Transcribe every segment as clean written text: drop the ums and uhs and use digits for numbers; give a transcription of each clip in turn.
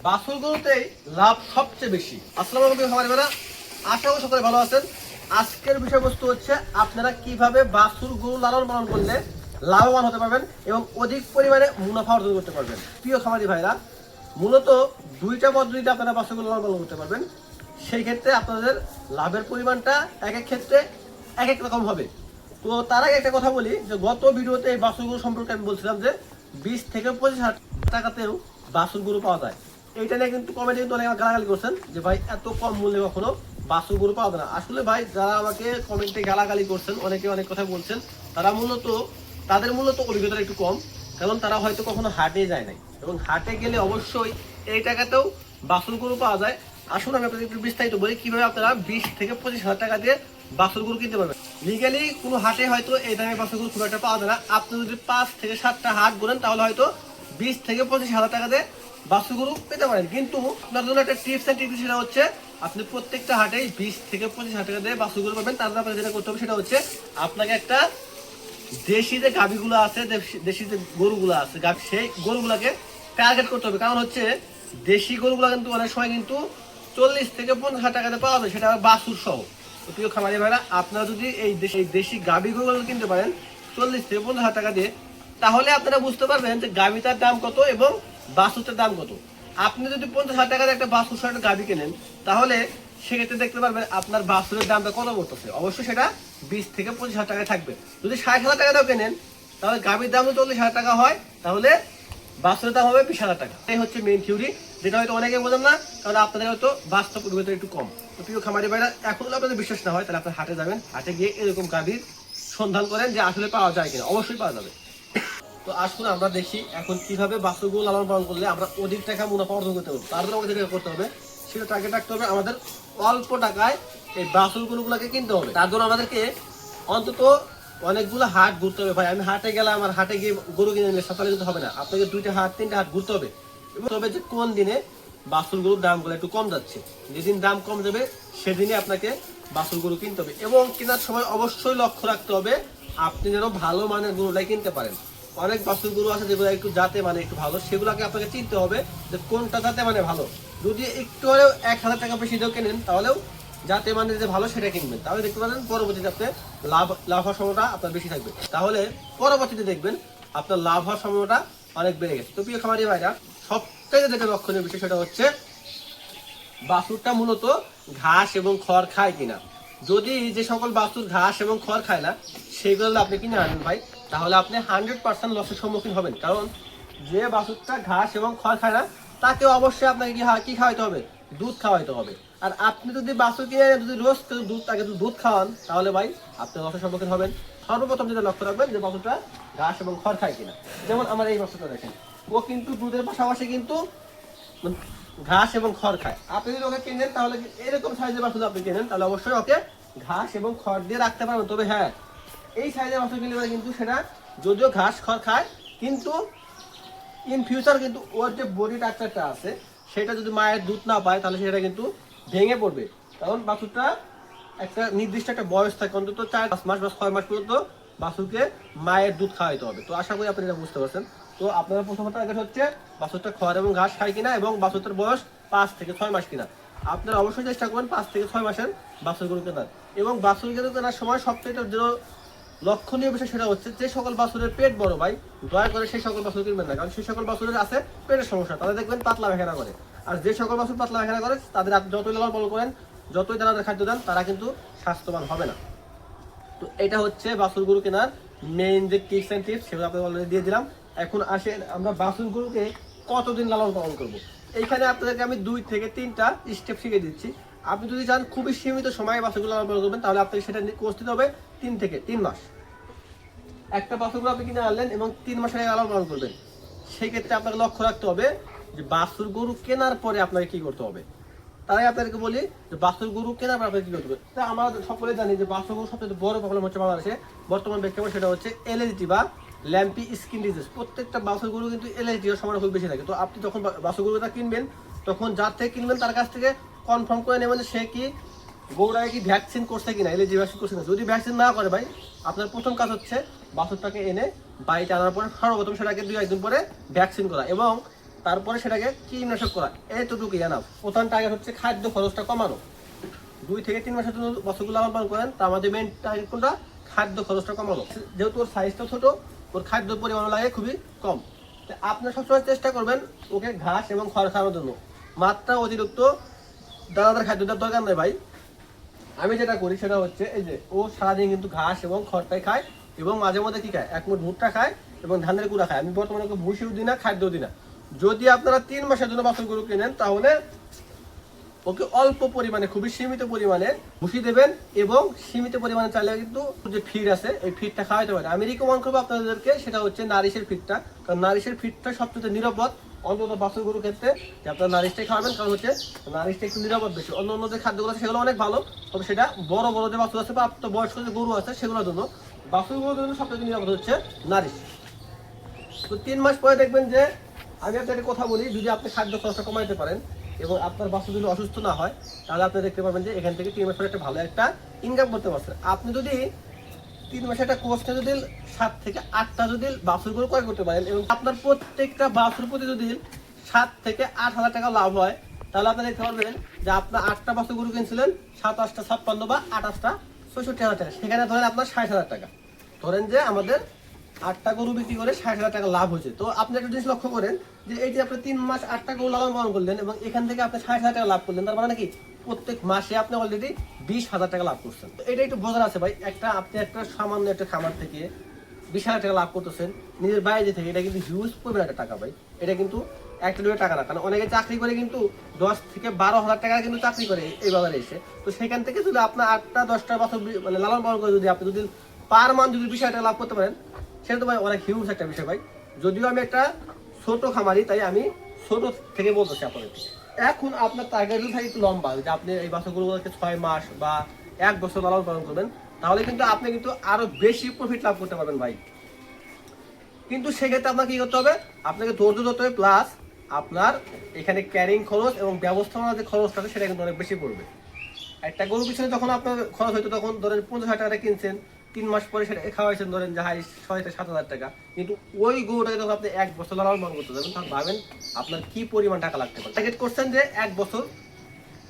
বাছুর গরুতেই লাভ সবচেয়ে বেশি। আসসালামু আলাইকুম খামারি ভাইরা, আশা করি সকলে ভালো আছেন। আজকের বিষয়বস্তু হচ্ছে আপনারা কিভাবে বাছুর গরু লালন পালন করলে লাভবান হতে পারবেন এবং অধিক পরিমাণে মুনাফা অর্জন করতে পারবেন। প্রিয় খামারি ভাইরা, মূলত দুইটা পদ্ধতিতে আপনারা বাছুর গরু লালন পালন করতে পারবেন। সেই ক্ষেত্রে আপনাদের লাভের পরিমাণটা এক এক ক্ষেত্রে এক এক রকম হবে। তো তার আগে একটা কথা বলি যে গত ভিডিওতে এই বাছুর গরু সম্পর্কে আমি বলছিলাম যে 20 থেকে 25 হাজার টাকাতেও বাছুর গরু পাওয়া যায়। এইটা নিয়ে কিন্তু কমেন্টে কিন্তু অনেক গালাগালি করছেন যে ভাই এত কম মূল্যে কখনো বাছুর গরু পাওয়া যায় না। আসলে ভাই যারা আমাকে কমেন্টে গালাগালি করছেন, অনেকে অনেক কথা বলছেন, তাদের মূলত অভিজ্ঞতা একটু কম, কারণ তারা হয়তো কখনো হাটে যায় নাই, এবং হাটে গেলে অবশ্যই এই টাকাতেও বাছুর গরু পাওয়া যায়। আসলে আমি আপনাদের একটু বিস্তারিত বলি কিভাবে আপনারা 20 থেকে 25 হাজার টাকা দিয়ে বাছুর গরু কিনতে পারবেন। লিগালি কোনো হাটে হয়তো এই দামে বাছুর গরু খুব একটা পাওয়া যায় না। আপনি যদি 5 থেকে 7টা হাট ঘোরেন তাহলে হয়তো 20 থেকে 25 হাজার টাকা দিয়ে বাছুর গরু পেতে পারেন। কিন্তু আপনার জন্য একটা টিপস এন্ড ট্রিক্স, সেটা হচ্ছে আপনি প্রত্যেকটা হাটেই 20 থেকে 25 হাজার টাকা দিয়ে বাছুর গরু পাবেন। তার জন্য আপনাকে যেটা করতে হবে সেটা হচ্ছে আপনাকে একটা দেশি যে গাভীগুলো আছে, দেশি যে গরুগুলো আছে, সেই গরুগুলাকে টার্গেট করতে হবে। কারণ হচ্ছে দেশি গরুগুলো কিন্তু অনেক সময় কিন্তু 40 থেকে 50 হাজার টাকাতে পাওয়া যায়, সেটা বাছুর সহ। তো প্রিয় খামারি ভাইরা, আপনারা যদি এই দেশি গাভী গরুগুলো কিনতে পারেন 40 থেকে 50 হাজার টাকা দিয়ে, তাহলে আপনারা বুঝতে পারবেন যে গাভীটার দাম কত এবং বাছুরটার দাম কত। আপনি যদি 50 হাজার টাকার একটা বাছুর সহ একটা গাভী কেনেন, তাহলে সেক্ষেত্রে দেখতে পারবেন আপনার বাছুরের দামটা কত পড়তেছে। অবশ্যই সেটা 20 থেকে 25 হাজার টাকায় থাকবে। যদি 60 হাজার টাকা দাও কেনেন, তাহলে গাভীর দাম 40 হাজার টাকা হয়, তাহলে বাছুরের দাম হবে 20 হাজার টাকা। এই হচ্ছে মেইন থিওরি, যেটা হয়তো অনেকে বোঝেন না, কারণ আপনাদের হয়তো বাস্তব অভিজ্ঞতা একটু কম। তো প্রিয় খামারি ভাইরা, এখন যদি আপনাদের বিশ্বাস না হয় তাহলে আপনার হাটে যাবেন, হাটে গিয়ে এরকম গাভীর সন্ধান করেন যে আসলে পাওয়া যায় কিনা। অবশ্যই পাওয়া যাবে। তো আসলে আমরা দেখি এখন কিভাবে বাছুর গরু লালন পালন করলে আমরা অধিক টাকা মুনাফা অর্জন করতে পারবো। তার জন্য আমাদের যেটা করতে হবে সেটা টার্গেট রাখতে হবে, আমাদের অল্প টাকায় এই বাছুর গরুগুলোকে কিনতে হবে। তার জন্য আমাদেরকে অন্তত অনেকগুলো হাট ঘুরতে হবে। ভাই আমি হাটে গেলাম আর হাটে গিয়ে গরু কিনে নিলে সকালে কিন্তু হবে না, আপনাকে 2টা হাট 3টা হাট ঘুরতে হবে এবং তবে যে কোন দিনে বাছুর গরুর দামগুলো একটু কম যাচ্ছে। যেদিন দাম কম যাবে সেদিনই আপনাকে বাছুর গরু কিনতে হবে, এবং কেনার সময় অবশ্যই লক্ষ্য রাখতে হবে আপনি যেন ভালো মানের গরুটাই কিনতে পারেন। অনেক বাছুর গরু আছে যেগুলো একটু জাতে মানে একটু ভালো, সেগুলোকে আপনাকে চিনতে হবে যে কোনটা জাতে মানে ভালো। যদি একটু হলেও 1000 টাকা বেশি দিয়েও কেনেন, তাহলেও যাতে মানে যে ভালো সেটা কিনবেন, তাহলে দেখতে পারেন পরবর্তীতে আপনি লাভ হওয়ার সময়টা আপনার বেশি থাকবে। তাহলে পরবর্তীতে দেখবেন আপনার লাভ হওয়ার সময়টা অনেক বেড়ে গেছে। তো প্রিয় খামারি ভাইরা, সবথেকে যেটা লক্ষণীয় বিষয় সেটা হচ্ছে বাছুরটা মূলত ঘাস এবং খড় খায় কিনা। যদি যে সকল বাছুর ঘাস এবং খড় খায় না, সেগুলো আপনি কিনে আনেন ভাই, তাহলে আপনি 100% লসের সম্মুখীন হবেন। কারণ যে বাছুরটা ঘাস এবং খড় খায় না, তাকে অবশ্যই আপনাকে কি খাওয়াইতে হবে? দুধ খাওয়াইতে হবে। আর আপনি যদি বাছুর কিনে যদি রোজ তাকে দুধ খাওয়ান, তাহলে ভাই আপনি লসের সম্মুখীন হবেন। সর্বপ্রথম যেটা লক্ষ্য রাখবেন যে বাছুরটা ঘাস এবং খড় খায় কিনা। যেমন আমার এই বাছুরটা দেখেন, ও কিন্তু দুধের পাশাপাশি কিন্তু ঘাস এবং খড় খায়। আপনি যদি ওকে কিনেন, তাহলে এরকম সাইজের বাছুর আপনি কিনেন, তাহলে অবশ্যই ওকে ঘাস এবং খড় দিয়ে রাখতে পারবেন। তবে হ্যাঁ, এই সাইজের বাছুর কিনলে কিন্তু সেটা যদিও ঘাস খড় খায়, কিন্তু ইন ফিউচার কিন্তু ওর যে বডি স্ট্রাকচারটা আছে, সেটা যদি মায়ের দুধ না পায়, তাহলে সেটা কিন্তু ভেঙে পড়বে। কারণ বাছুরটা একটা নির্দিষ্ট একটা বয়স থাকে, অন্তত 4 মাস বা 6 মাস পর্যন্ত বাছুরকে মায়ের দুধ খাওয়াইতে হবে। তো আশা করি আপনি এটা বুঝতে পারছেন। তো আপনারা প্রথমত টার্গেট হচ্ছে বাছুরটা খড় এবং ঘাস খায় কিনা এবং বাছুরটার বয়স 5 থেকে 6 মাস কিনা। আপনারা অবশ্যই চেষ্টা করবেন 5 থেকে 6 মাসের বাছুর গরু কেনার। এবং বাছুর গরু কেনার সময় সবথেকে যে লক্ষণীয় বিষয় সেটা হচ্ছে যে সকল বাছুরের পেট বড়, ভাই দয়া করে সেই সকল বাছুর কিনবেন না। কারণ সেই সকল বাছুরের আছে পেটের সমস্যা, তাদের দেখবেন পাতলা পায়খানা করে। আর যে সকল বাছুর পাতলা পায়খানা করে, তাদের আপনি যতই লালন পালন করেন, যতই দানাদার খাদ্য দেন, তারা কিন্তু স্বাস্থ্যবান হবে না। তো এটা হচ্ছে বাছুর গরু কেনার মেইন যে টিপস এন্ড টিপস, সেগুলো আপনাদের অলরেডি দিয়ে দিলাম। এখন আসেন আমরা বাছুর গরুকে কতদিন লালন পালন করব। এইখানে আপনাদেরকে আমি 2 থেকে 3টা স্টেপ শিখিয়ে দিচ্ছি। আপনি যদি চান খুবই সীমিত সময়ে বাছুরগুলো লালন পালন করবেন, তাহলে আপনাকে সেটা কোর্স দিতে হবে 3 থেকে 3 মাস। একটা বাছুর আপনি কিনে আনলেন এবং 3 মাস আগে লালন পালন করবেন, সেই ক্ষেত্রে আপনাকে লক্ষ্য রাখতে হবে যে বাছুর গরু কেনার পরে আপনাকে কি করতে হবে। তাই আপনাদেরকে বলি যে বাছুর গরু কেনার পরে আপনাকে কি করতে হবে। তা আমরা সকলে জানি যে বাছুর গরু সবচেয়ে বড় প্রবলেম হচ্ছে বাংলাদেশে বর্তমান প্রেক্ষাপট, সেটা হচ্ছে অ্যালার্জি বা ল্যাম্পি স্কিন ডিজিজ। প্রত্যেকটা বাছুর গরু কিন্তু অ্যালার্জির সমস্যা খুব বেশি থাকে। তো আপনি যখন বাছুর গরুটা কিনবেন, তখন যার থেকে কিনবেন তার কাছ থেকে কনফার্ম করে নেবেন যে সে কি গরুটাকে কি ভ্যাকসিন করছে কিনা, অ্যালার্জি ভ্যাকসিন করছে কিনা। যদি ভ্যাকসিন না করে ভাই, আপনার প্রথম কাজ হচ্ছে বাছুরটাকে এনে বাড়িতে আনার পরে সর্বপ্রথম সেটাকে 2-1 দিন পরে ভ্যাকসিন করা। এবং তারপরে সেটাকে কীটনাশক করা, এতটুকুই এনাফ। প্রধান টার্গেট হচ্ছে খাদ্য খরচটা কমানো। 2 থেকে 3 মাসের জন্য বাছুরগুলো লালন পালন করেন, তার মধ্যে মেন টার্গেট কোনটা? খাদ্য খরচটা কমানো। যেহেতু ওর সাইজটা ছোট, ওর খাদ্যের পরিমাণ লাগে খুবই কম। আপনার সবসময় চেষ্টা করবেন ওকে ঘাস এবং খড় খাওয়ানোর জন্য। মাত্রা অতিরিক্ত দানাদার খাদ্য দেওয়ার দরকার নেই ভাই। আমি যেটা করি সেটা হচ্ছে এই যে ও সারাদিন কিন্তু ঘাস এবং খড়টাই খায়, এবং মাঝে মধ্যে কি খায়, এক মুঠ ভুট্টা খায় এবং ধানের কুড়া খায়। আমি বর্তমানে ওকে ভুসিও দিই না, খাদ্যও দিই না। যদি আপনারা 3 মাসের জন্য বাছুর গরু কিনেন, তাহলে ওকে অল্প পরিমাণে, খুবই সীমিত পরিমাণে ভুসি দেবেন, এবং সীমিত পরিমাণে চাইলে কিন্তু যে ফিড আছে এই ফিডটা খাওয়াইতে পারেন। আমি রিকমেন্ড করবো আপনাদেরকে, সেটা হচ্ছে নারিশের ফিডটা। কারণ নারিশের ফিডটা সবচেয়ে নিরাপদ, অন্তত বাছুর গরুর ক্ষেত্রে যে আপনারা নারিশটাই খাওয়াবেন। কারণ হচ্ছে নারিশটা একটু নিরাপদ বেশি। অন্য অন্য যে খাদ্যগুলো আছে সেগুলো অনেক ভালো, তবে সেটা বড় বড় যে বাছুর আছে বা বয়স্ক যে গরু আছে সেগুলোর জন্য। বাছুর গরুর জন্য সবচেয়ে নিরাপদ হচ্ছে নারিশ। তো 3 মাস পরে দেখবেন যে, আমি আপনাকে কথা বলি, যদি আপনি খাদ্য খরচটা কমাইতে পারেন এবং আপনার বাছুর যদি অসুস্থ না হয়, তাহলে আপনি দেখতে পাবেন যে এখান থেকে 3 মাস পরে একটা ভালো একটা ইনকাম করতে পারছেন। আপনি যদি 3 মাসে একটা কোর্সটা যদি 7 থেকে 8টা যদি বাছুর গরু ক্রয় করতে পারেন, এবং আপনার প্রত্যেকটা বাছুর প্রতি যদি 7 থেকে 8,000 টাকা লাভ হয়, তাহলে আপনি দেখতে পারবেন যে আপনার 8টা বাছুর গরু কিনছিলেন 7 8টা 56 বা 28টা 65,000 টাকা, সেখানে ধরেন আপনার 60,000 টাকা। ধরেন যে আমাদের 8টা গরু বিক্রি করে 60,000 টাকা লাভ হয়েছে। তো আপনি একটা জিনিস লক্ষ্য করেন যে এই যে আপনি 3 মাস 8টা গরু লালন পালন করলেন এবং এখান থেকে আপনি 60,000 টাকা লাভ করলেন, তার মানে কি প্রত্যেক মাসে আপনি অলরেডি 20,000 টাকা লাভ করছেন। তো এটা একটু বোঝার আছে ভাই, আপনি একটা সামান্য একটা খামার থেকে 20,000 টাকা লাভ করতেছেন নিজের বাইরে থেকে, এটা কিন্তু হিউজ পরিমাণ একটা টাকা ভাই। এটা কিন্তু একটা দুটো টাকা না, কারণ অনেকে চাকরি করে কিন্তু 10 থেকে 12,000 টাকা কিন্তু চাকরি করে এই বাজারে এসে। তো সেখান থেকে যদি আপনার 8টা 10টা বছর মানে লালন পালন করে যদি আপনি যদি পার মান্থ যদি 20,000 টাকা লাভ করতে পারেন, সেটা তো ভাই অনেক হিউজ একটা বিষয় ভাই। যদিও আমি একটা ছোট খামারি, তাই আমি ছোট থেকে বলতেছি আপনাদেরকে। এখন আপনার টার্গেট যদি থাকে একটু লম্বা, যে আপনি এই বাছুরগুলোকে 6 মাস বা 1 বছর লালন পালন করবেন, তাহলে কিন্তু আপনি কিন্তু আরো বেশি প্রফিট লাভ করতে পারবেন ভাই। কিন্তু সেক্ষেত্রে আপনাকে কি করতে হবে, আপনাকে ধৈর্য ধরতে হবে, প্লাস আপনার এখানে ক্যারিং খরচ এবং ব্যবস্থাপনার যে খরচটা আছে সেটা কিন্তু অনেক বেশি পড়বে। একটা গরু পিছনে যখন আপনার খরচ হয়তো তখন ধরেন 50,000 টাকা কিনছেন, 3 মাস পরে সেটা খাওয়াইছেন ধরেন যে 6 থেকে 7,000 টাকা, কিন্তু ওই গরুটাকে যখন আপনি 1 বছর লালন পালন করতে যাবেন, তখন ভাবেন আপনার কি পরিমাণ টাকা লাগতে পারে। টার্গেট করছেন যে 1 বছর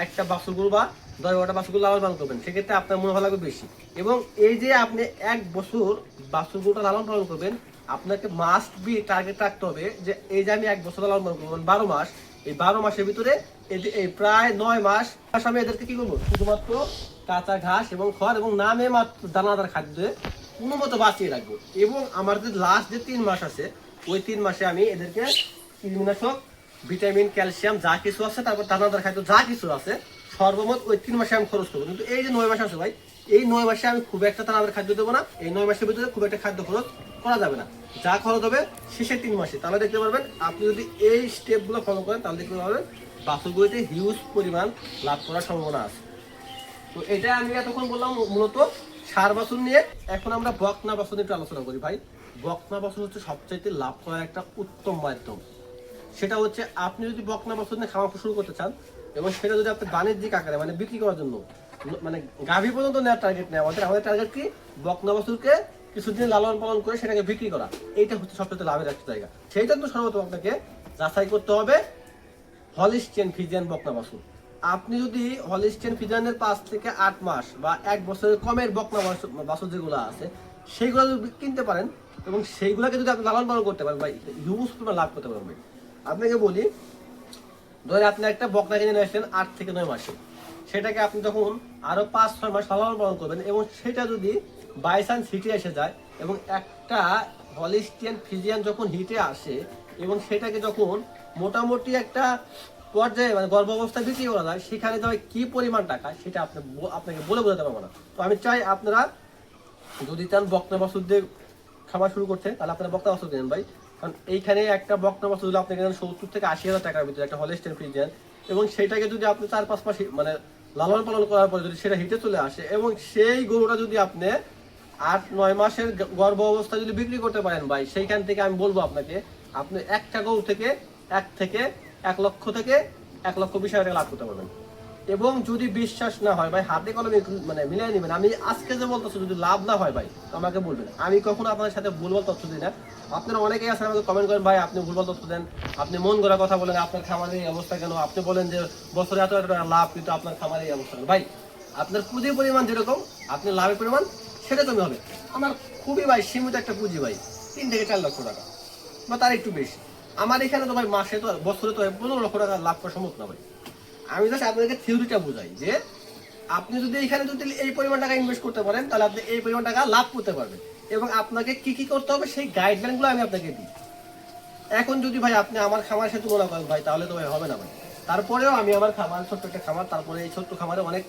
একটা বাছুর গরু বা 10-12টা বাছুর গরু লালন পালন করবেন, সেক্ষেত্রে আপনার মুনাফা লাগবে বেশি। এবং এই যে আপনি 1 বছর বাছুর গরুটা লালন পালন করবেন, আপনাকে মাস্ট বি টার্গেট রাখতে হবে যে এই যে আমি 1 বছর লালন পালন করবো 12 মাস, এই 12 মাসের ভিতরে এই প্রায় 9 মাস আমি এদেরকে কি করবো, শুধুমাত্র কাঁচা ঘাস এবং খড় এবং নামে মাত্র দানাদার খাদ্য কোনো মতো বাঁচিয়ে রাখবো। এবং আমার যে লাস্ট যে 3 মাস আছে, ওই 3 মাসে আমি এদেরকে কীটনাশক, ভিটামিন, ক্যালসিয়াম যা কিছু আছে, তারপর দানাদার খাদ্য যা কিছু আছে, সর্বমোট ওই 3 মাসে আমি খরচ করবো। কিন্তু এই যে 9 মাস আছে ভাই, এই 9 মাসে আমি খুব একটা দানাদার খাদ্য দেবো না। এই 9 মাসের ভিতরে খুব একটা খাদ্য খরচ করা যাবে না। যা খরচ হবে শেষের 3 মাসে। তাহলে দেখতে পারবেন আপনি যদি এই স্টেপগুলো ফলো করেন, তাহলে দেখতে পারবেন বাছুরগুলিতে হিউজ পরিমাণ লাভ করার সম্ভাবনা আছে। তো এটা আমি এতক্ষণ বললাম মূলত ষাঁড় বাছুর নিয়ে। এখন আমরা বকনা বাছুর নিয়ে একটু আলোচনা করি ভাই। বকনা বাছুর হচ্ছে সবচাইতে লাভ করার একটা উত্তম মাধ্যম। সেটা হচ্ছে আপনি যদি বকনা বাছুর নিয়ে খাওয়া শুরু করতে চান, এবং সেটা যদি আপনি বাণিজ্যিক আকারে মানে বিক্রি করার জন্য, মানে গাভী পর্যন্ত নেওয়ার টার্গেট নেই আমাদের টার্গেট কি, বকনা বাছুরকে কিছুদিন লালন পালন করে সেটাকে বিক্রি করা। এইটা হচ্ছে সবচেয়ে লাভের একটা জায়গা। সেইটা তো সর্বপ্রথম আপনাকে যাচাই করতে হবে হলিস্টিয়ান ফ্রিজিয়ান বকনা বাছুর। আপনি যদি হলিস্টিয়ান ফ্রিজিয়ানের 5 থেকে 8 মাস বা 1 বছরের কমের বকনা বাছুর যেগুলো আছে, সেইগুলো যদি কিনতে পারেন এবং সেইগুলোকে যদি আপনি লালন পালন করতে পারেন ভাই, হিউজ পরিমাণ লাভ করতে পারবেন। আপনাকে বলি, ধরে আপনি একটা বকনা কিনে নিয়ে আসলেন 8 থেকে 9 মাসে, সেটাকে আপনি যখন আরো 5-6 মাস লালন পালন করবেন, এবং সেটা যদি বাই চান্স হিটে এসে যায়, এবং একটা হলিস্টিয়ান ফ্রিজিয়ান যখন হিটে আসে এবং সেটাকে যখন মোটামুটি একটা পর্যায়ে মানে গর্ভাবস্থায় বিক্রি করা যায়, সেখানে যাবে কি পরিমাণ টাকা সেটা আপনাকে বলে বোঝাতে পারবো না। তো আমি চাই আপনারা যদি চান বকনা বাছুর দিয়ে খাবার শুরু করতে, তাহলে আপনারা বকনা বাছুর কিনেন ভাই। কারণ এইখানে একটা বকনা বাছুর যদি আপনি কিনেন 70 থেকে 80,000 টাকার ভিতরে একটা হলিস্টিয়ান ফ্রিজিয়ান, এবং সেটাকে যদি আপনি 4-5 মাস মানে লালন পালন করার পরে যদি সেটা হিটে চলে আসে, এবং সেই গরুটা যদি আপনি 8-9 মাসের গর্ভ অবস্থায় যদি বিক্রি করতে পারেন ভাই, সেইখান থেকে আমি বলবো আপনাকে, আপনি একটা গরু থেকে 1 লক্ষ থেকে 1,20,000 টাকা লাভ করতে পারবেন। এবং যদি বিশ্বাস না হয় ভাই, হাতে কলমে মানে মিলাই নেবেন। আমি আজকে যে বলতেছি, যদি লাভ না হয় ভাই তো আমাকে বলবেন। আমি কখনো আপনাদের সাথে ভুলভাল তথ্য দিই না। আপনারা অনেকেই আছেন আমাকে কমেন্ট করেন, ভাই আপনি ভুলভাল তথ্য দেন, আপনি মন গড়া কথা বলেন, আপনার খামারের এই অবস্থা কেন, আপনি বলেন যে বছরে এত এত টাকা লাভ কিন্তু আপনার খামারের এই অবস্থা কেন। ভাই আপনার পুঁজির পরিমাণ যেরকম আপনি লাভের পরিমাণ সেরকমই হবে। আমার খুবই ভাই সীমিত একটা পুঁজি ভাই, 3 থেকে 4 লক্ষ টাকা বা তার একটু বেশি। আমার এখানে তো ভাই মাসে তো বছরে তো 15 লক্ষ টাকা লাভ করা সম্ভব না ভাই। আমি জাস্ট আপনাদেরকে থিওরিটা বুঝাই যে আপনি যদি এখানে যদি এই পরিমাণ টাকা ইনভেস্ট করতে পারেন তাহলে আপনি এই পরিমাণ টাকা লাভ করতে পারবেন, এবং আপনাকে কি কি করতে হবে সেই গাইডলাইনগুলো আমি আপনাকে দিই। এখন যদি ভাই আপনি আমার খামারের সাথে তুলনা করেন ভাই, তাহলে তো ভাই হবে না ভাই। তারপরেও আমি আমার খামার, ছোট্ট একটা খামার, তারপরে এই ছোট্ট খামারে অনেক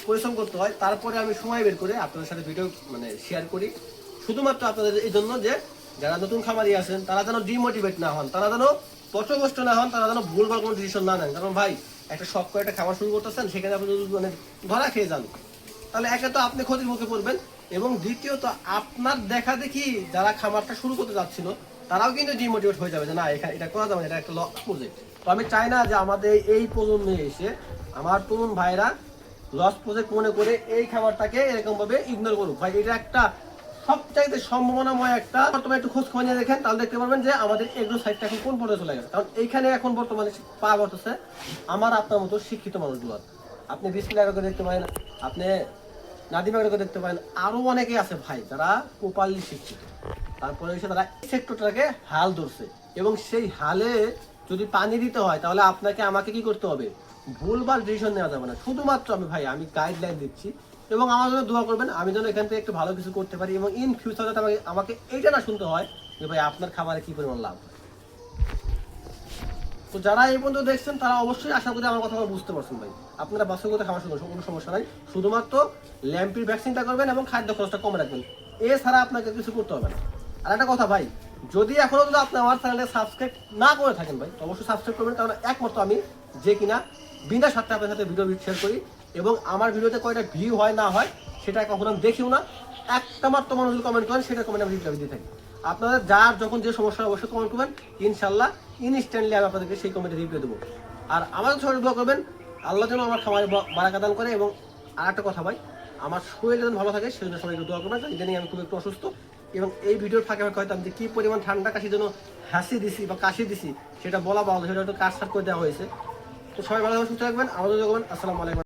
পরিশ্রম করতে হয়, তারপরে আমি সময় বের করে আপনাদের সাথে ভিডিও মানে শেয়ার করি, শুধুমাত্র আপনাদের এই জন্য যে যারা নতুন খামারি আছেন তারা যেন ডিমোটিভেট না হন, তারা যেন পথভ্রষ্ট না হন, তারা যেন ভুলভাল কোনো ডিসিশন না নেন। কারণ ভাই একটা শখ করে একটা খাবার শুরু করতেছেন, সেখানে আপনি যদি মানে ধরা খেয়ে যান তাহলে একে তো আপনি ক্ষতির মুখে পড়বেন, এবং দ্বিতীয়ত আপনার দেখা দেখি যারা খামারটা শুরু করতে যাচ্ছিল তারাও কিন্তু ডিমোটিভেট হয়ে যাবে যে না এখানে এটা করা যাবে না, এটা একটা লস প্রজেক্ট। তো আমি চাই না যে আমাদের এই প্রজন্মে এসে আমার তরুণ ভাইরা লস প্রজেক্ট মনে করে এই খাবারটাকে এরকম ভাবে ইগনোর করুক। ভাই এটা একটা সবচাইতে সম্ভাবনাময় একটা, বর্তমানে একটু খোঁজ খবর নিয়ে দেখেন তাহলে দেখতে পারবেন যে আমাদের এগ্রো সাইডটা এখন কোন পর্যায়ে চলে গেছে। কারণ এইখানে এখন বর্তমানে পাওয়া বর্তছে আমার আপনার মতো শিক্ষিত মানুষগুলো। আপনি বিসমিল্লাহ করে দেখতে পারেন, আপনি নাদিমা করে দেখতে পারেন, আরো অনেকে আছে ভাই যারা প্রপারলি শিক্ষিত, তারপরে এসে তারা এই সেক্টরটাকে হাল ধরছে, এবং সেই হালে যদি পানি দিতে হয় তাহলে আপনাকে আমাকে কি করতে হবে, ভুলভাল ডিসিশন নেওয়া যাবে না। শুধুমাত্র আমি গাইডলাইন দিচ্ছি, এবং আমার জন্য দোয়া করবেন আমি যেন এখান থেকে একটু ভালো কিছু করতে পারি, এবং ইন ফিউচারে আমাকে আমাকে এইটা না শুনতে হয় যে ভাই আপনার খাবারে কি পরিমাণ লাভ। তো যারা এই পর্যন্ত দেখছেন তারা অবশ্যই আশা করি আমার কথা বুঝতে পারছেন ভাই। আপনারা বাস্তবতা খাওয়ার সঙ্গে কোনো সমস্যা নাই, শুধুমাত্র ল্যাম্পির ভ্যাকসিনটা করবেন এবং খাদ্য খরচটা কমে রাখবেন, এছাড়া আপনাকে কিছু করতে হবে না। আর একটা কথা ভাই, যদি এখনো যদি আপনি আমার চ্যানেলে সাবস্ক্রাইব না করে থাকেন ভাই তো অবশ্যই সাবস্ক্রাইব করবেন, কারণ একমাত্র আমি যে কিনা বিনা স্বার্থে আপনার সাথে ভিডিও শেয়ার করি, এবং আমার ভিডিওতে কয়টা ভিউ হয় না হয় সেটা কখনো আমি দেখিও না। একটা মাত্র মানুষ যদি কমেন্ট করেন সেটা কমেন্ট আমি রিপ্লাই দিয়ে থাকি। আপনারা যার যখন যে সমস্যা অবশ্যই কমেন্ট করবেন, ইনশাল্লাহ ইনস্ট্যান্টলি আমি আপনাদেরকে সেই কমেন্টে রিপ্লাই দেবো। আর আমার সবাই দোয়া করবেন আল্লাহ যেন আমার খামারে বারাকা দান করে, এবং আর একটা কথা ভাই, আমার শরীর যেন ভালো থাকে সেই জন্য সবাই একটু দোয়া করবেন। ইদানিং আমি খুব একটু অসুস্থ, এবং এই ভিডিওর ফাঁকে ফাঁকে হয়তো আমি যে কী পরিমাণ ঠান্ডা কাশির জন্য হাসি দিছি বা কাশি দিছি সেটা বলা ভালো, সেটা একটু কাজ করে দেওয়া হয়েছে। তো সবাই ভালো সুস্থ থাকবেন, আমাদের দোয়া করবেন। আসসালামু আলাইকুম।